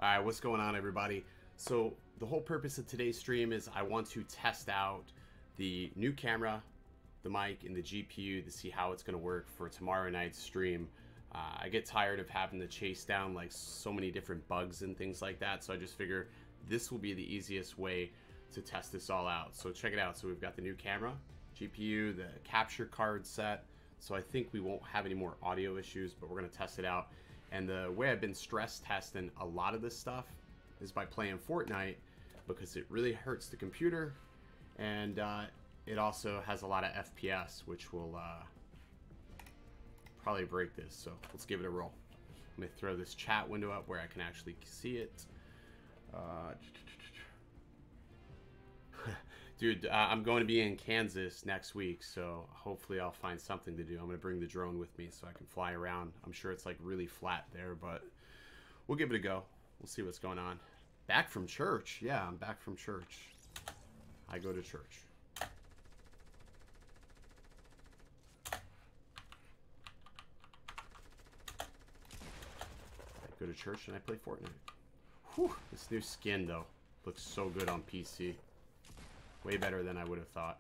Alright, what's going on, everybody? So the whole purpose of today's stream is I want to test out the new camera, the mic, and the GPU to see how it's going to work for tomorrow night's stream. I get tired of having to chase down like so many different bugs and things like that, so I just figure this will be the easiest way to test this all out. So check it out. So we've got the new camera, GPU, the capture card set, so I think we won't have any more audio issues, but we're going to test it out. And the way I've been stress testing a lot of this stuff is by playing Fortnite, because it really hurts the computer, and it also has a lot of FPS, which will probably break this. So let's give it a roll. I'm going to throw this chat window up where I can actually see it. Dude, I'm going to be in Kansas next week, so hopefully I'll find something to do. I'm going to bring the drone with me so I can fly around. I'm sure it's like really flat there, but we'll give it a go. We'll see what's going on. Back from church. Yeah, I'm back from church. I go to church. I go to church and I play Fortnite. Whew, this new skin, though, looks so good on PC. Way better than I would have thought.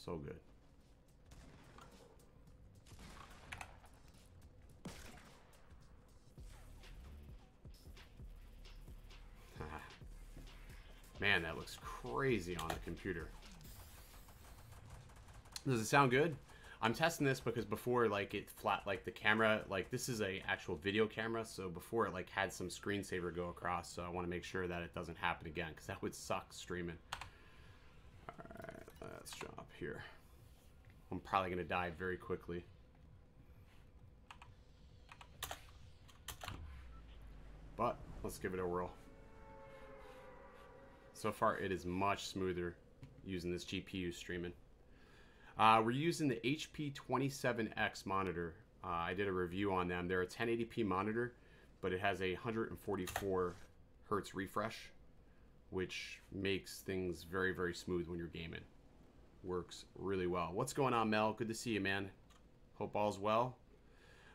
So good. Man, that looks crazy on the computer. Does it sound good? I'm testing this because before, like, it flat, like the camera, like this is a actual video camera, so before it like had some screensaver go across, so I want to make sure that it doesn't happen again, because that would suck streaming. Alright, let's drop here. I'm probably gonna die very quickly. But let's give it a whirl. So far it is much smoother using this GPU streaming. We're using the HP 27X monitor. I did a review on them. They're a 1080p monitor, but it has a 144 hertz refresh, which makes things very, very smooth when you're gaming. Works really well. What's going on, Mel? Good to see you, man. Hope all's well.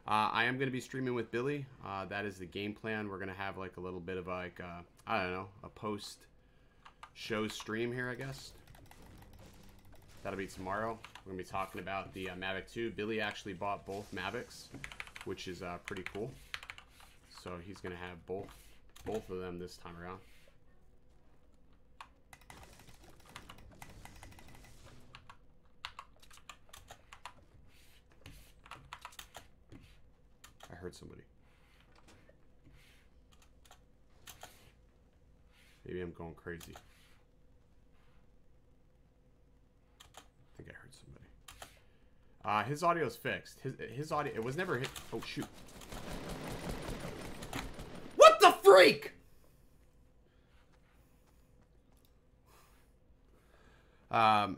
I am going to be streaming with Billy. That is the game plan. We're going to have like a little bit of like, I don't know, a post-show stream here, I guess. That'll be tomorrow. We're going to be talking about the Mavic 2. Billy actually bought both Mavics, which is pretty cool. So he's going to have both of them this time around. I heard somebody. Maybe I'm going crazy. I think I heard somebody. His audio's fixed. His audio, it was never hit. Oh shoot! What the freak? I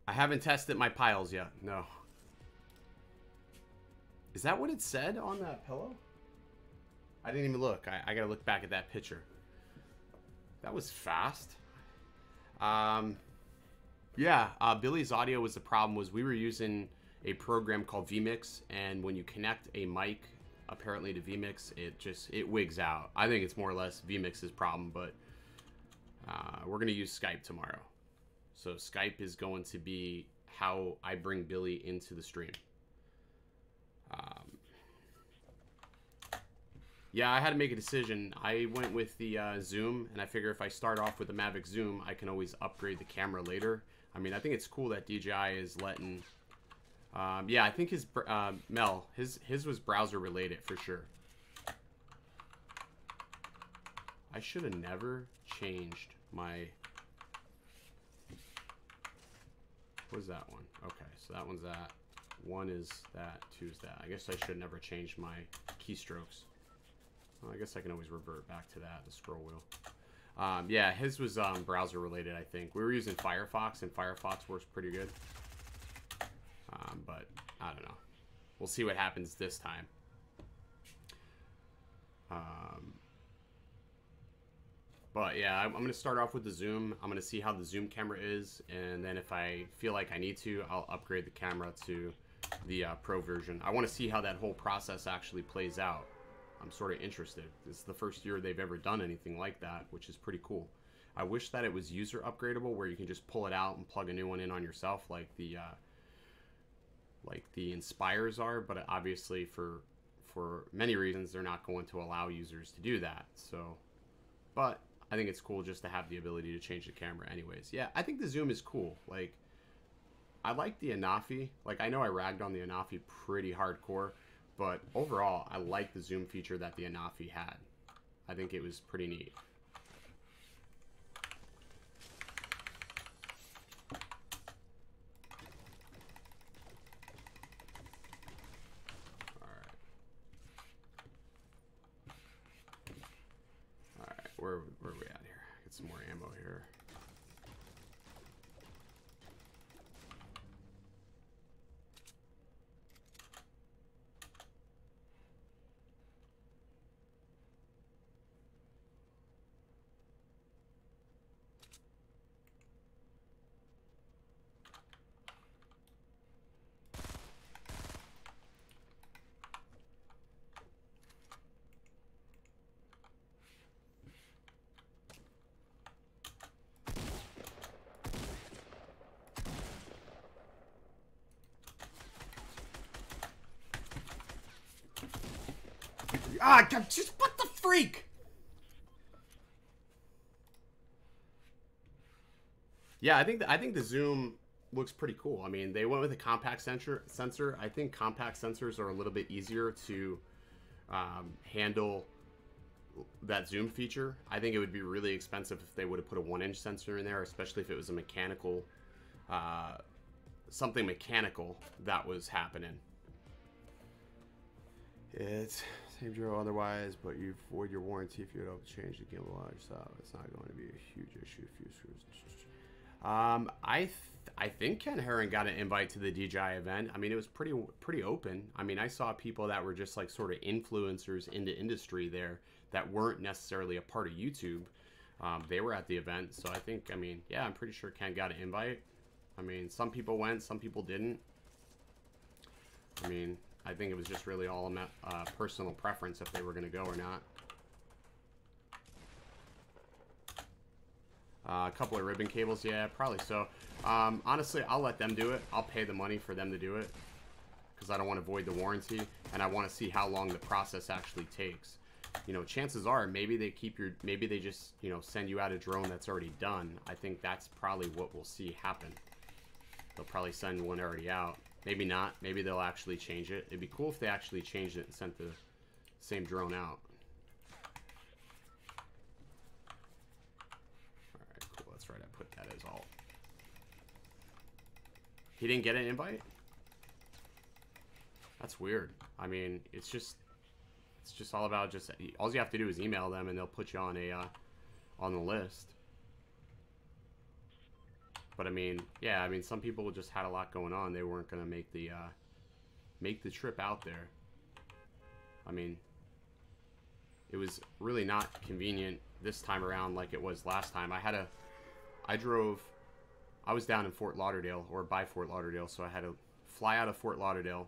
haven't tested my piles yet. No. Is that what it said on that pillow? I didn't even look. I gotta look back at that picture. That was fast. Yeah, Billy's audio was the problem. Was we were using a program called vMix, and when you connect a mic apparently to vMix, it wigs out. I think it's more or less vMix's problem, but we're gonna use Skype tomorrow. So Skype is going to be how I bring Billy into the stream. Yeah, I had to make a decision. I went with the Zoom, and I figure if I start off with the Mavic Zoom, I can always upgrade the camera later. I mean, I think it's cool that DJI is letting... yeah, I think his... Mel, his was browser related for sure. I should have never changed my... What is that one? Okay, so that one's that. One is that, two is that. I guess I should never change my keystrokes. Well, I guess I can always revert back to that, the scroll wheel. Yeah, his was browser related, I think. We were using Firefox, and Firefox works pretty good. But I don't know. We'll see what happens this time. But yeah, I'm going to start off with the zoom. I'm going to see how the zoom camera is, and then if I feel like I need to, I'll upgrade the camera to the Pro version. I want to see how that whole process actually plays out. I'm sort of interested. This is the first year they've ever done anything like that, which is pretty cool. I wish that it was user upgradable, where you can just pull it out and plug a new one in on yourself, like the Inspires are. But obviously, for many reasons, they're not going to allow users to do that. So, but I think it's cool just to have the ability to change the camera anyways. Yeah, I think the zoom is cool. Like, I like the Anafi. Like, I know I ragged on the Anafi pretty hardcore, but overall, I like the zoom feature that the Anafi had. I think it was pretty neat. Alright, where are we at here? Get some more ammo here. Ah, just what the freak? Yeah, I think the zoom looks pretty cool. I mean, they went with a compact sensor. I think compact sensors are a little bit easier to handle that zoom feature. I think it would be really expensive if they would have put a 1-inch sensor in there, especially if it was a mechanical, something mechanical that was happening. It's same drill otherwise, but you void your warranty if you don't change the gimbal on yourself. It's not going to be a huge issue if you screws. I think Ken Herron got an invite to the DJI event. I mean, it was pretty open. I mean, I saw people that were just like sort of influencers into industry there that weren't necessarily a part of YouTube. They were at the event, so I think, I mean, yeah, I'm pretty sure Ken got an invite. I mean, some people went, some people didn't. I mean, I think it was just really all about personal preference if they were going to go or not. A couple of ribbon cables, yeah, probably so. Honestly, I'll let them do it. I'll pay the money for them to do it because I don't want to void the warranty, and I want to see how long the process actually takes. You know, chances are maybe they maybe they just, you know, send you out a drone that's already done. I think that's probably what we'll see happen. They'll probably send one already out. Maybe not. Maybe they'll actually change it. It'd be cool if they actually changed it and sent the same drone out. Alright, cool. That's right. I put that as alt. He didn't get an invite? That's weird. I mean, it's just all about just... All you have to do is email them and they'll put you on the list. But I mean, yeah, I mean, some people just had a lot going on. They weren't going to make the trip out there. I mean, it was really not convenient this time around like it was last time. I was down in Fort Lauderdale, or by Fort Lauderdale, so I had to fly out of Fort Lauderdale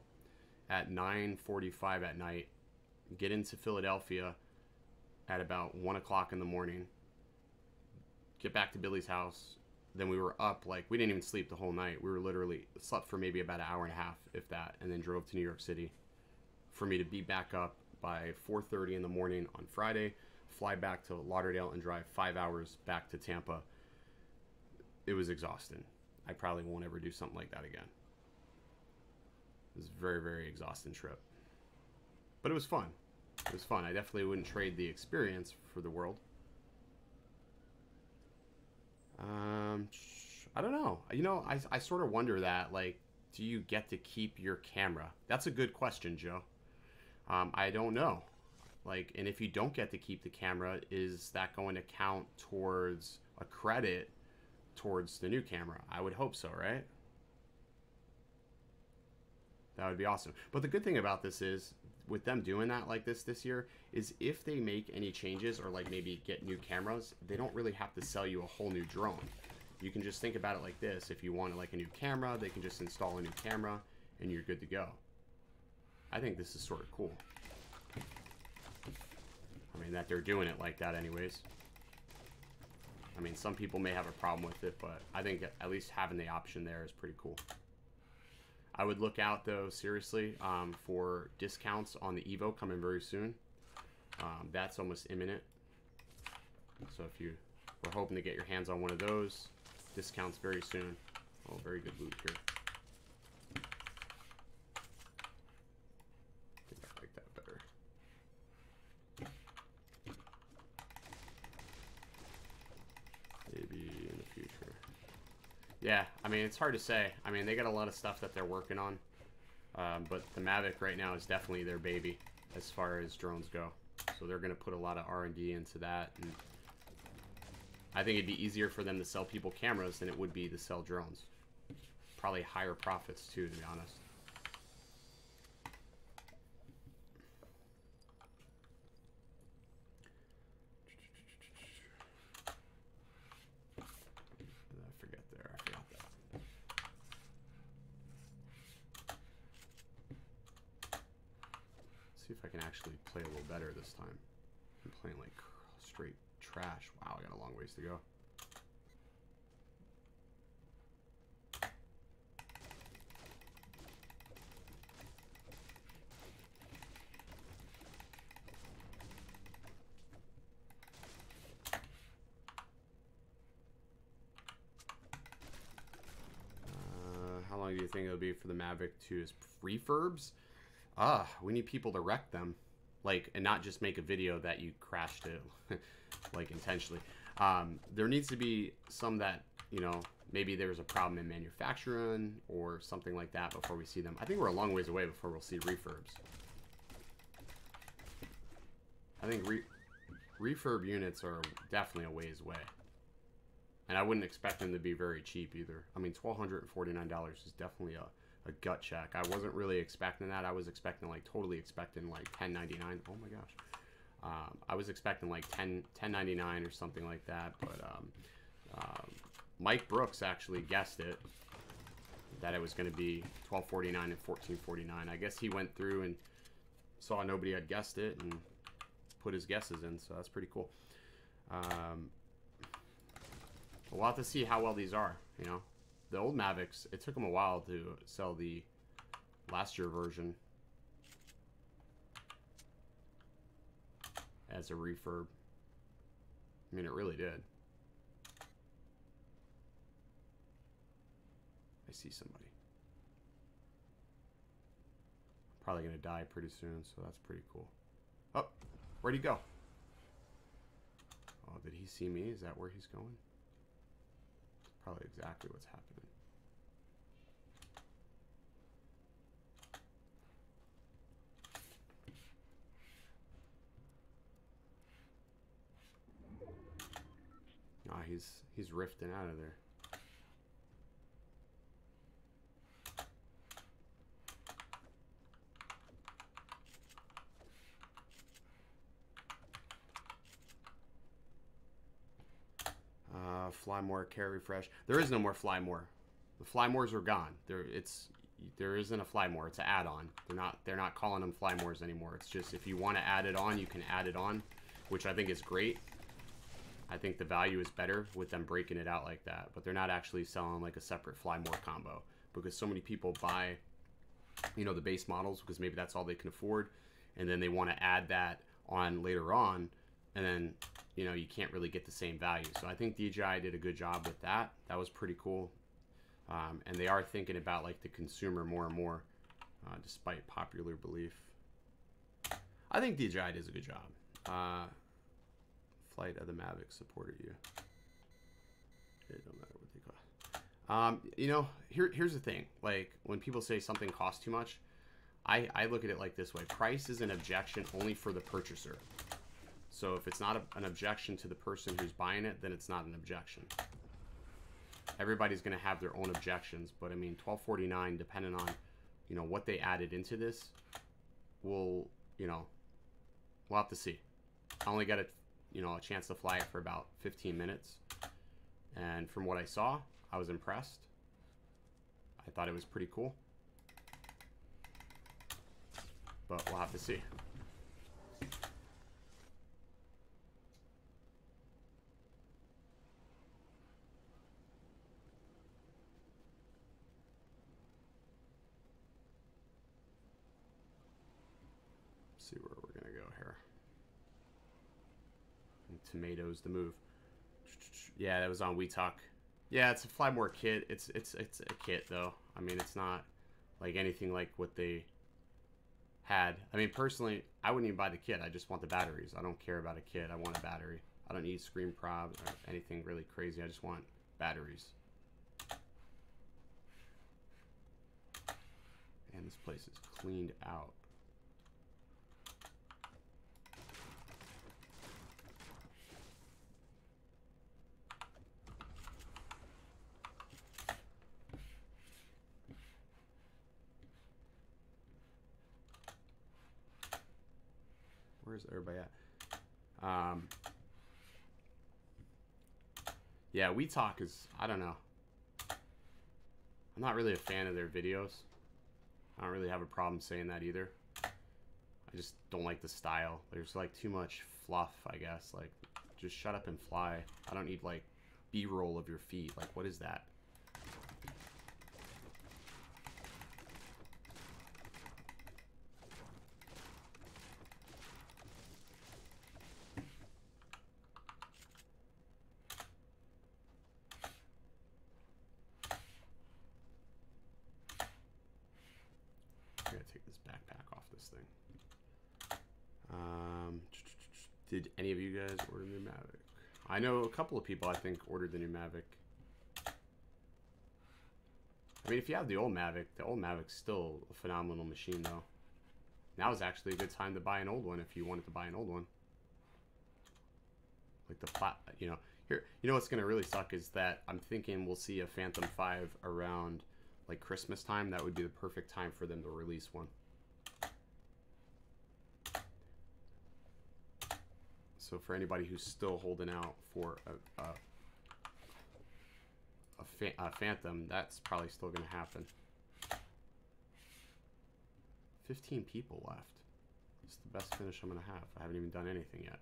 at 9:45 at night, get into Philadelphia at about 1 o'clock in the morning, get back to Billy's house. Then we were up, like, we didn't even sleep the whole night. We were literally slept for maybe about an hour and a half, if that, and then drove to New York City for me to be back up by 4:30 in the morning on Friday, fly back to Lauderdale and drive 5 hours back to Tampa. It was exhausting. I probably won't ever do something like that again. It was a very, very exhausting trip. But it was fun. It was fun. I definitely wouldn't trade the experience for the world. I don't know. You know, I sort of wonder that, like, do you get to keep your camera? That's a good question, Joe. I don't know. Like, and if you don't get to keep the camera, is that going to count towards a credit towards the new camera? I would hope so, right? That would be awesome. But the good thing about this is, with them doing that like this year, is if they make any changes or like maybe get new cameras, they don't really have to sell you a whole new drone. You can just think about it like this. If you want like a new camera, they can just install a new camera and you're good to go. I think this is sort of cool. I mean, that they're doing it like that anyways. I mean, some people may have a problem with it, but I think at least having the option there is pretty cool. I would look out, though, seriously, for discounts on the Evo coming very soon. That's almost imminent. So if you were hoping to get your hands on one of those, discounts very soon. Oh, very good loot here. I think I like that better. Maybe in the future. Yeah, I mean, it's hard to say. I mean, they got a lot of stuff that they're working on. But the Mavic right now is definitely their baby as far as drones go. So they're going to put a lot of R&D into that. And I think it'd be easier for them to sell people cameras than it would be to sell drones. Probably higher profits too, to be honest. I forgot that. See if I can actually play a little better this time. I'm playing like straight trash. Wow, I got a long ways to go. How long do you think it'll be for the Mavic to refurbs? We need people to wreck them. Like, and not just make a video that you crashed it, like, intentionally. There needs to be some that, you know, maybe there's a problem in manufacturing or something like that before we see them. I think we're a long ways away before we'll see refurbs. I think refurb units are definitely a ways away. And I wouldn't expect them to be very cheap either. I mean, $1,249 is definitely a gut check. I wasn't really expecting that. I was expecting, like, totally expecting, like, $10.99. Oh my gosh. I was expecting, like, $10.99 or something like that. But Mike Brooks actually guessed it, that it was going to be $12.49 and $14.49. I guess he went through and saw nobody had guessed it and put his guesses in. So that's pretty cool. We'll have to see how well these are, you know. The old Mavics, it took them a while to sell the last year version as a refurb. I mean, it really did. I see somebody. Probably going to die pretty soon, so that's pretty cool. Oh, where'd he go? Oh, did he see me? Is that where he's going? Probably exactly what's happening. Ah, he's rifting out of there. Fly more, carry refresh. There is no more fly more. The fly mores are gone. There isn't a fly more. It's an add-on. They're not calling them fly mores anymore. It's just if you want to add it on, you can add it on, which I think is great. I think the value is better with them breaking it out like that. But they're not actually selling like a separate fly more combo because so many people buy, you know, the base models because maybe that's all they can afford, and then they want to add that on later on. And then, you know, you can't really get the same value. So I think DJI did a good job with that. That was pretty cool. And they are thinking about, like, the consumer more and more, despite popular belief. I think DJI does a good job. Flight of the Mavic supported you. It don't matter what they cost. You know, here's the thing. Like, when people say something costs too much, I look at it like this way. Price is an objection only for the purchaser. So if it's not an objection to the person who's buying it, then it's not an objection. Everybody's going to have their own objections, but I mean, $12.49, depending on, you know, what they added into this, we'll have to see. I only got a chance to fly it for about 15 minutes, and from what I saw, I was impressed. I thought it was pretty cool. but we'll have to see. See where we're gonna go here. And tomatoes to move. Yeah, that was on WeTalk. Yeah, it's a Flymore kit. It's a kit though. I mean, it's not like anything like what they had. I mean, personally, I wouldn't even buy the kit. I just want the batteries. I don't care about a kit. I want a battery. I don't need screen prob or anything really crazy. I just want batteries. And this place is cleaned out. Where's everybody at? Yeah, WeTalk is, I don't know. I'm not really a fan of their videos. I don't really have a problem saying that either. I just don't like the style. There's like too much fluff, I guess. Like, just shut up and fly. I don't need like B-roll of your feet. Like, what is that? I gotta take this backpack off this thing. Did any of you guys order the new Mavic? I know a couple of people, I think, ordered the new Mavic. I mean, if you have the old Mavic's still a phenomenal machine, though. Now is actually a good time to buy an old one if you wanted to buy an old one. Like the you know, here, you know what's gonna really suck is that I'm thinking we'll see a Phantom 5 around like Christmas time. That would be the perfect time for them to release one. So for anybody who's still holding out for a Phantom, that's probably still going to happen. 15 people left. It's the best finish I'm going to have. I haven't even done anything yet.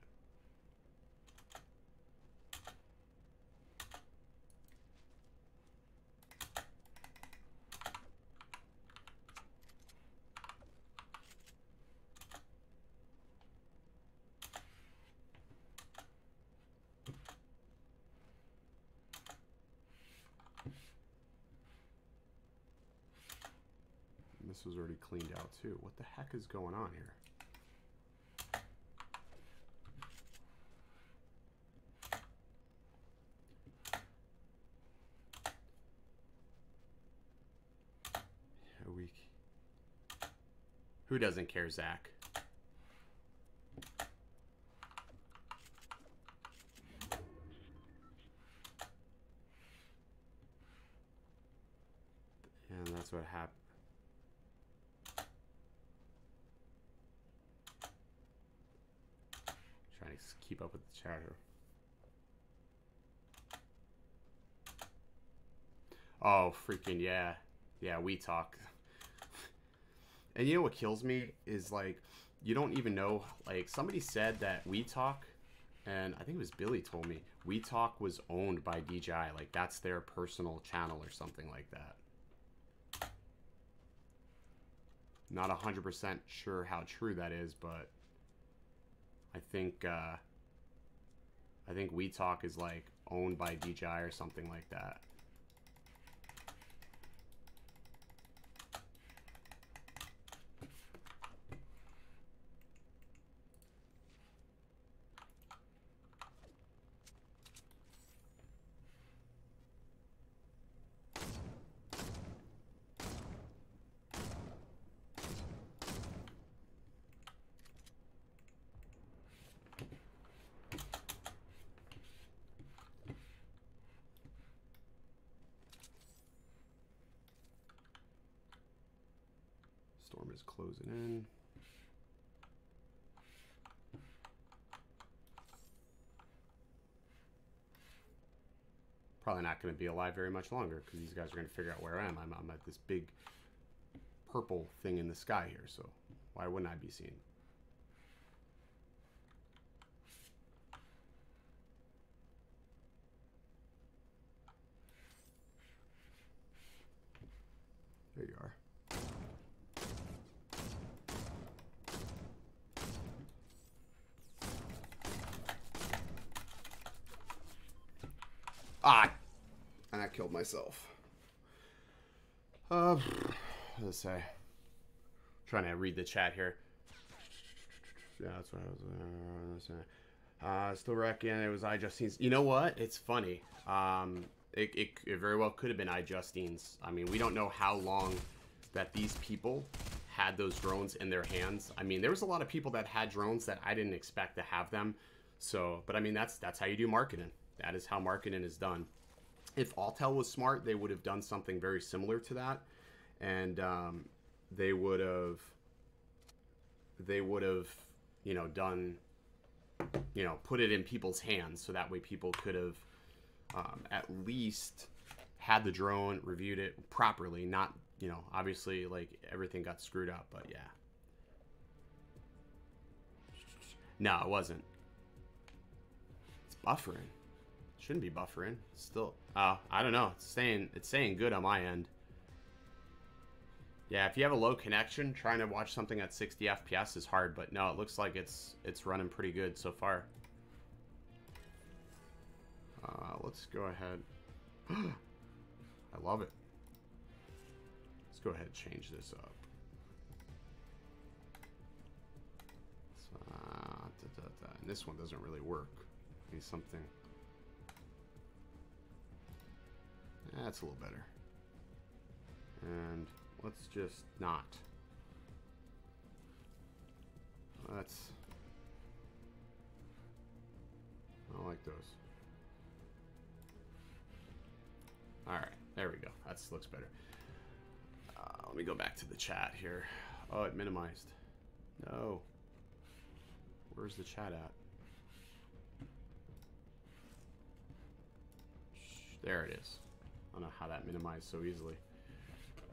This was already cleaned out too. What the heck is going on here? A week. Who doesn't care, Zach? And that's what happened. Trying to keep up with the chat here. Oh, freaking yeah. Yeah, WeTalk. And you know what kills me is like, you don't even know, like somebody said that WeTalk, and I think it was Billy told me, WeTalk was owned by DJI. Like that's their personal channel or something like that. Not 100% sure how true that is, but I think WeTalk is like owned by DJI or something like that. Storm is closing in. Probably not going to be alive very much longer because these guys are going to figure out where I am. I'm at this big purple thing in the sky here, so Why wouldn't I be seen? There you are. Ah! And I killed myself. Let's say. Trying to read the chat here. Yeah, that's what I was saying. Still reckon it was iJustine's. You know what? It's funny. It very well could have been iJustine's. I mean, we don't know how long that these people had those drones in their hands. I mean, there was a lot of people that had drones that I didn't expect to have them. So, but I mean, that's how you do marketing. That is how marketing is done. If Alltel was smart, they would have done something very similar to that, and they would have, you know, done, you know, put it in people's hands so that way people could have at least had the drone, reviewed it properly. Not, you know, obviously like everything got screwed up, but yeah. No, it wasn't. It's buffering. Shouldn't be buffering. Still, I don't know. It's saying good on my end. Yeah, if you have a low connection, trying to watch something at 60 FPS is hard, but no, it looks like it's running pretty good so far. Let's go ahead. I love it. Let's go ahead and change this up. And this one doesn't really work. Need something. That's a little better. And let's just not. That's. I don't like those. Alright, there we go. That looks better. Let me go back to the chat here. Oh, it minimized. No. Where's the chat at? There it is. I don't know how that minimized so easily.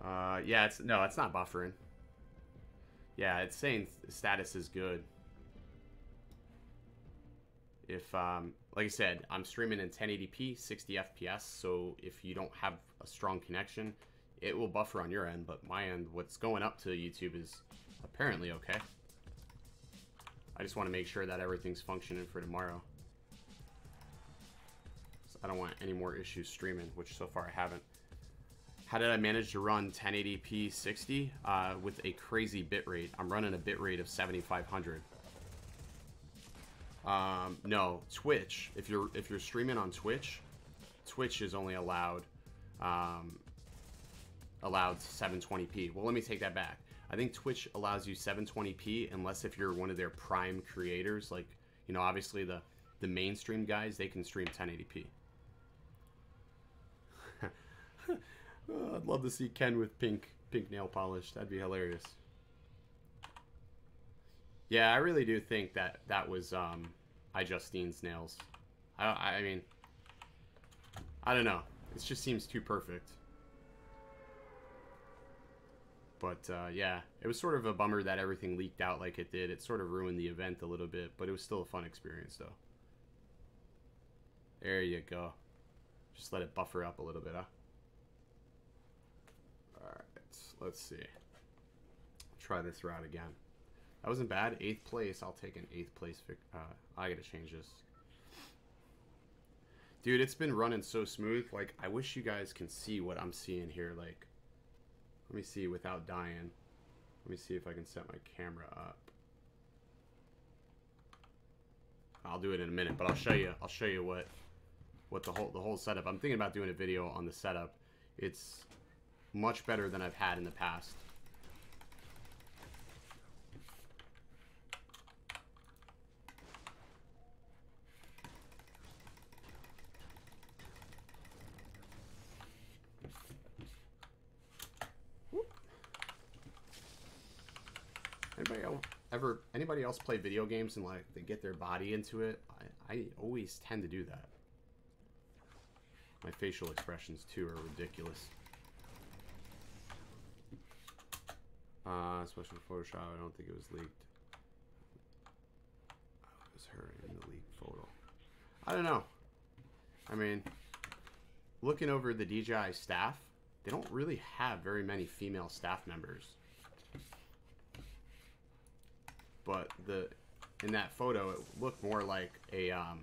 Yeah, it's not buffering. Yeah, it's saying status is good. If like I said, I'm streaming in 1080p, 60 FPS, so if you don't have a strong connection, it will buffer on your end, but my end, what's going up to YouTube is apparently okay. I just want to make sure that everything's functioning for tomorrow. So I don't want any more issues streaming, which so far I haven't. How did I manage to run 1080p 60 with a crazy bitrate? I'm running a bitrate of 7500. No, Twitch. If you're streaming on Twitch, Twitch is only allowed 720p. Well, let me take that back. I think Twitch allows you 720p unless if you're one of their prime creators, like, you know, obviously the mainstream guys, they can stream 1080p. Oh, I'd love to see Ken with pink nail polish. That'd be hilarious. Yeah, I really do think that was iJustine's nails. I mean, I don't know. It just seems too perfect. But yeah, it was sort of a bummer that everything leaked out like it did. It sort of ruined the event a little bit, but it was still a fun experience though. There you go. Just let it buffer up a little bit, huh? Alright, let's see. Try this route again. That wasn't bad. 8th place. I'll take an 8th place. I gotta change this. Dude, it's been running so smooth. Like, I wish you guys can see what I'm seeing here. Like, let me see without dying. Let me see if I can set my camera up. I'll do it in a minute, but I'll show you what the whole setup. I'm thinking about doing a video on the setup. It's much better than I've had in the past. Anybody else play video games and like they get their body into it? I always tend to do that. My facial expressions too are ridiculous. Especially Photoshop. I don't think it was leaked. It was her in the leaked photo. I don't know. I mean, looking over the DJI staff, they don't really have very many female staff members. But in that photo, it looked more like a I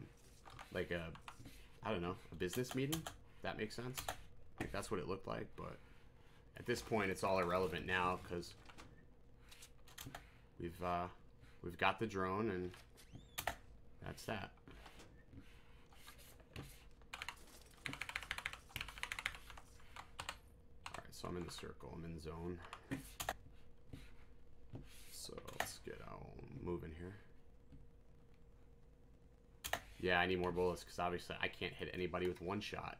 don't know, a business meeting. If that makes sense. Like that's what it looked like. But at this point, it's all irrelevant now because we've got the drone, and that's that. All right, so I'm in the circle. I'm in zone. So let's get out moving here. Yeah, I need more bullets because obviously I can't hit anybody with one shot.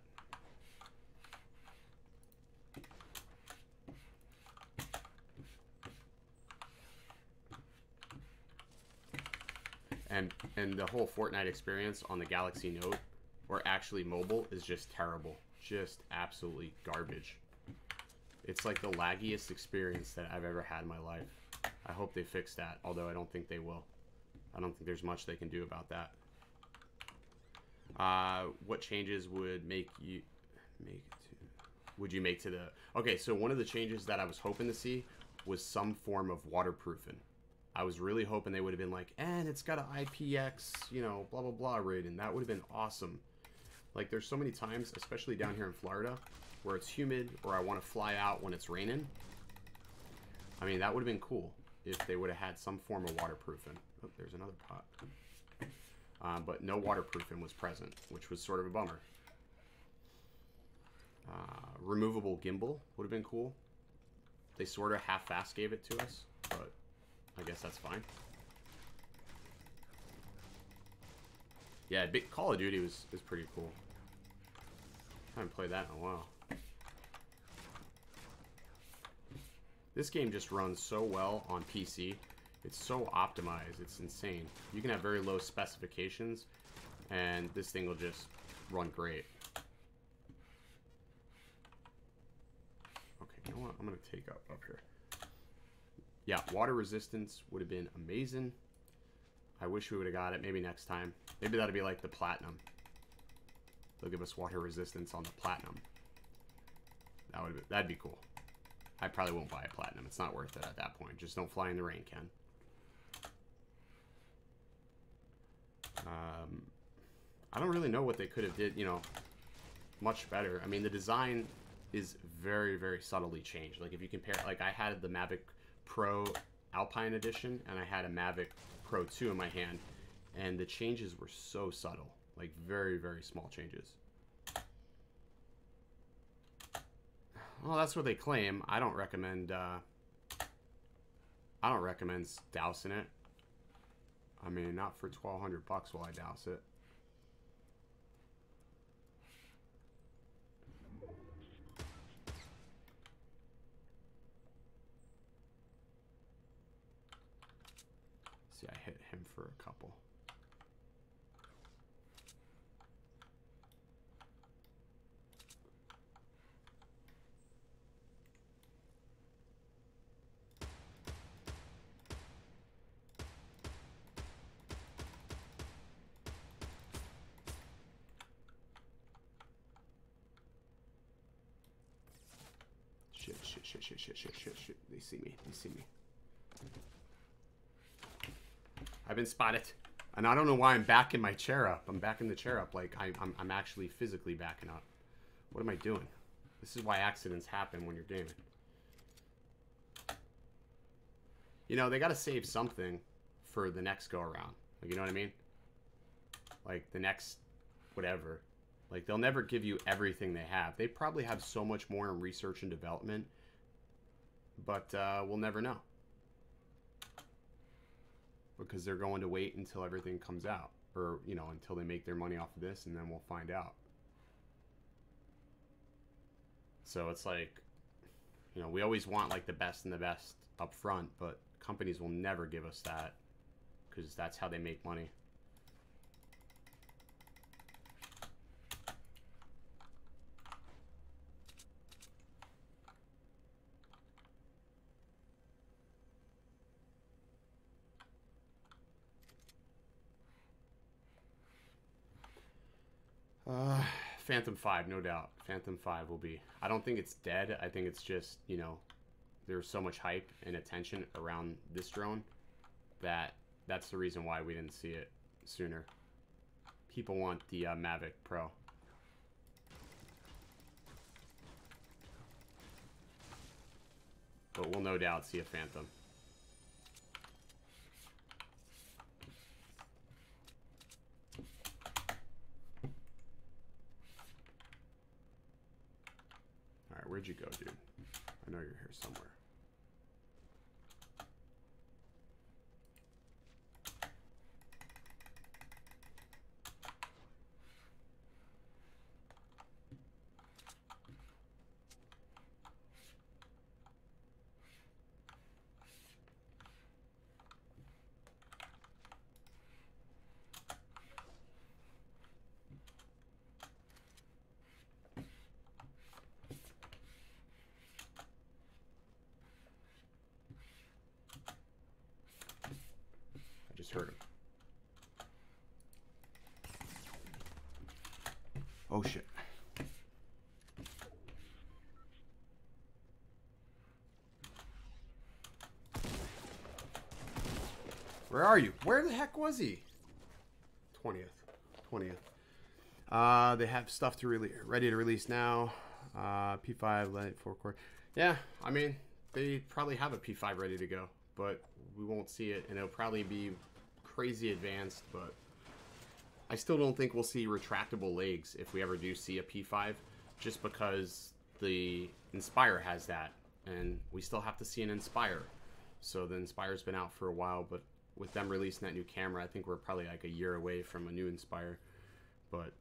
And the whole Fortnite experience on the Galaxy Note, or actually mobile, is just terrible. Just absolutely garbage. It's like the laggiest experience that I've ever had in my life. I hope they fix that, although I don't think they will. I don't think there's much they can do about that. What changes would you make to the... Okay, so one of the changes that I was hoping to see was some form of waterproofing. I was really hoping they would have been like, and it's got an IPX, you know, blah, blah, blah rating. That would have been awesome. Like, there's so many times, especially down here in Florida, where it's humid or I want to fly out when it's raining. I mean, that would have been cool if they would have had some form of waterproofing. Oh, there's another pot. But no waterproofing was present, which was sort of a bummer. Removable gimbal would have been cool. They sort of half-assed gave it to us, but I guess that's fine. Yeah, big Call of Duty is pretty cool. I haven't played that in a while. This game just runs so well on PC. It's so optimized. It's insane. You can have very low specifications, and this thing will just run great. Okay, you know what? I'm going to take up here. Yeah, water resistance would have been amazing. I wish we would have got it. Maybe next time. Maybe that'll be like the platinum. They'll give us water resistance on the platinum. That'd be cool. I probably won't buy a platinum. It's not worth it at that point. Just don't fly in the rain, Ken. I don't really know what they could have did, you know, much better. I mean, the design is very, very subtly changed. Like, if you compare, like, I had the Mavic Pro Alpine Edition, and I had a Mavic Pro 2 in my hand, and the changes were so subtle. Like, very, very small changes. Well, that's what they claim. I don't recommend dousing it. I mean, not for $1,200 will I douse it. See, I hit him for a couple. Shit. They see me. I've been spotted. And I don't know why I'm backing my chair up. I'm backing the chair up like I'm actually physically backing up. What am I doing? This is why accidents happen when you're gaming. You know, they gotta save something for the next go around. Like, you know what I mean? Like, the next whatever. Like, they'll never give you everything they have. They probably have so much more in research and development. But we'll never know. Because they're going to wait until everything comes out. Or, you know, until they make their money off of this, and then we'll find out. So it's like, you know, we always want, like, the best and the best up front. But companies will never give us that. Because that's how they make money. Phantom 5, no doubt. Phantom 5 will be. I don't think it's dead. I think it's just, you know, there's so much hype and attention around this drone that's the reason why we didn't see it sooner. People want the Mavic Pro. But we'll no doubt see a Phantom. Alright, where'd you go, dude? I know you're here somewhere. Just heard him. Oh shit. Where are you? Where the heck was he? 20th. They have stuff to ready to release now. P5 Light 4-core. Yeah, I mean, they probably have a P5 ready to go, but we won't see it, and it'll probably be crazy advanced, but I still don't think we'll see retractable legs if we ever do see a P5, just because the Inspire has that, and we still have to see an Inspire. So the Inspire's been out for a while, but with them releasing that new camera, I think we're probably like a year away from a new Inspire. But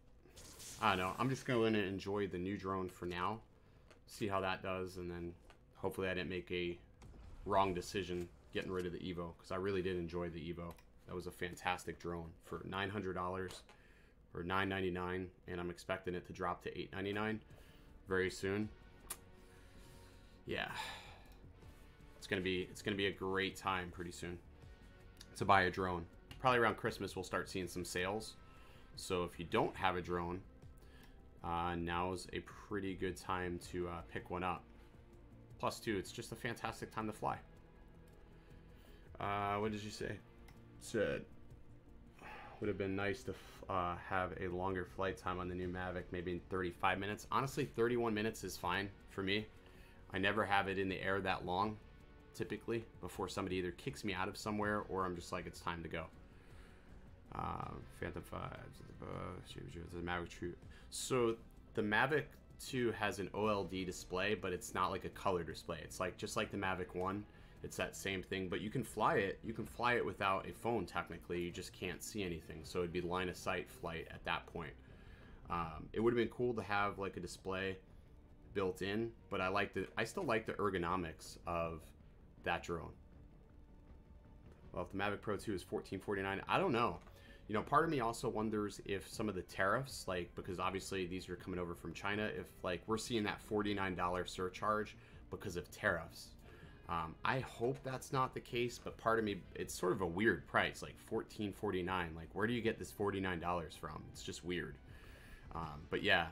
I don't know. I'm just going to enjoy the new drone for now, see how that does, and then hopefully I didn't make a wrong decision getting rid of the Evo, because I really did enjoy the Evo. That was a fantastic drone for $900 or $999, and I'm expecting it to drop to $899 very soon. Yeah, it's gonna be a great time pretty soon to buy a drone. Probably around Christmas we'll start seeing some sales. So if you don't have a drone, now's a pretty good time to pick one up. Plus, too, it's just a fantastic time to fly. What did you say? Said would have been nice to have a longer flight time on the new Mavic, maybe in 35 minutes. Honestly, 31 minutes is fine for me. I never have it in the air that long, typically, before somebody either kicks me out of somewhere or I'm just like, it's time to go. Phantom 5, the Mavic True. So the Mavic 2 has an OLED display, but it's not like a color display. It's like just like the Mavic 1. It's that same thing, but you can fly it. You can fly it without a phone, technically. You just can't see anything. So it'd be line of sight flight at that point. It would have been cool to have like a display built in, but I still like the ergonomics of that drone. Well, if the Mavic Pro 2 is $1449, I don't know. You know, part of me also wonders if some of the tariffs, like, because obviously these are coming over from China, if like we're seeing that $49 surcharge because of tariffs. I hope that's not the case, but part of me, it's sort of a weird price, like $1449. Like, where do you get this $49 from? It's just weird. But yeah,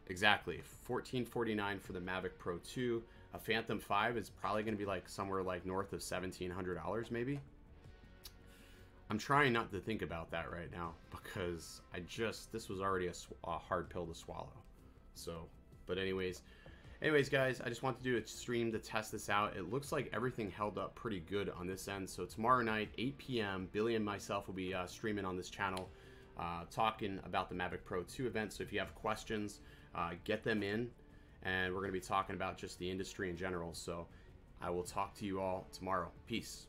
exactly. $1449 for the Mavic Pro 2. A Phantom 5 is probably going to be like somewhere like north of $1,700 maybe. I'm trying not to think about that right now because this was already a hard pill to swallow. So, but anyways, guys, I just want to do a stream to test this out. It looks like everything held up pretty good on this end. So tomorrow night, 8 p.m., Billy and myself will be streaming on this channel, talking about the Mavic Pro 2 event. So if you have questions, get them in, and we're going to be talking about just the industry in general. So I will talk to you all tomorrow. Peace.